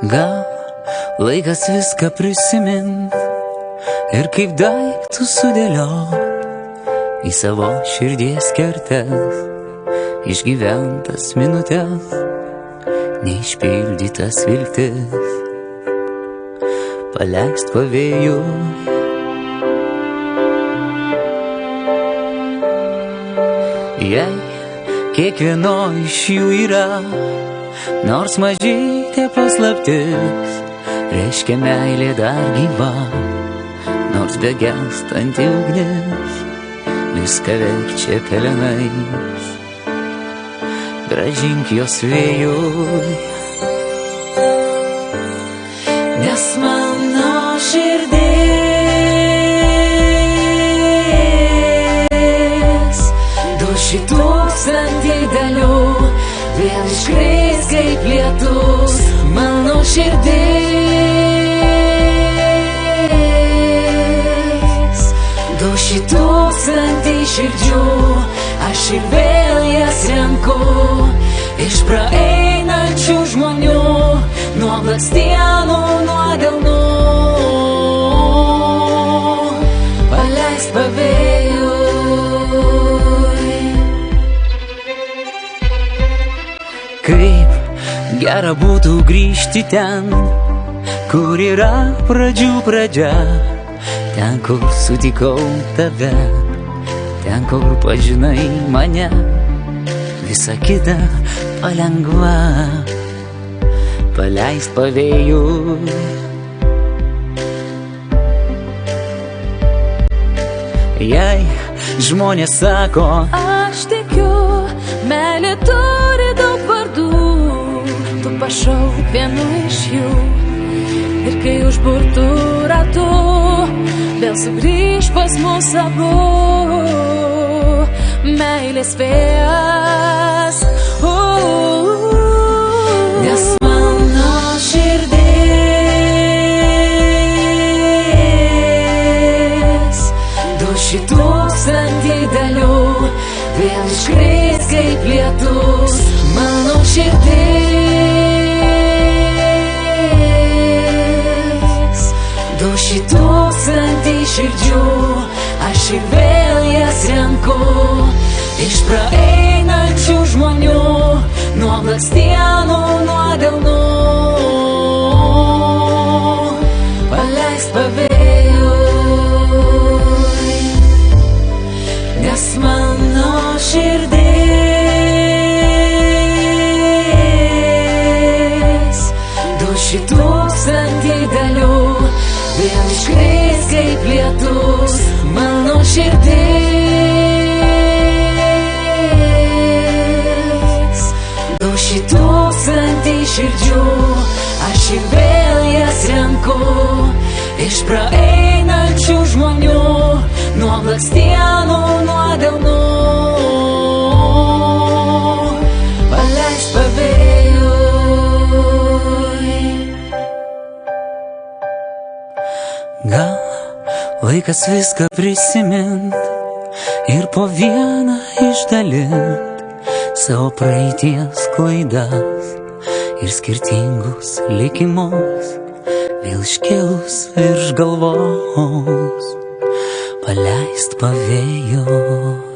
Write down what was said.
Gal laikas viską prisimint ir kaip daiktus sudėliot į savo širdies kertes, išgyventas minutės, neišpildytas viltis, paleist pavėjų. Jei kiekvieno iš jų yra nors mažytė paslaptis, reiškia meilė dar gyva, nors begęstanti ugnis viską verčia pelenais, grąžink jos vėjui. Nes mano širdis 200 dalių vėl iškris kaip lietus. Mano širdis 200 širdžių, aš ir vėl jas renku iš praeinančių žmonių, nuo blakstienų, nuo delnų. Paleist pavėjui. Kaip gera būtų grįžti ten, kur yra pradžių pradžia, ten, kur sutikau tave, ten, kur pažinai mane, visa kita palengva, paleist pavėjui. Jei žmonės sako, aš tikiu, meilė turi daug vardų, tu pašauk vienu iš jų, ir kai užburtų ratu vėl sugrįž pas mus abu, meilės vėjas. Nes mano širdis 200 dalių vėl iškris kaip lietus. Mano širdis 200 širdžių, aš ir vėl jas renku iš praeinančių žmonių, nuo blakstienų, nuo delnų. Paleist pavėjui. Nes mano širdis 200 dalių vėl iškris kaip lietus. Mano širdis 200 širdžių, aš ir vėl jas renku iš praeinančių žmonių, nuo blakstienų, nuo delnų. Paleist pavėjui. Gal laikas viską prisimint ir po vieną išdalint savo praeities klaidas ir skirtingus likimus, vėl iškėlus virš galvos, paleist pavėjui.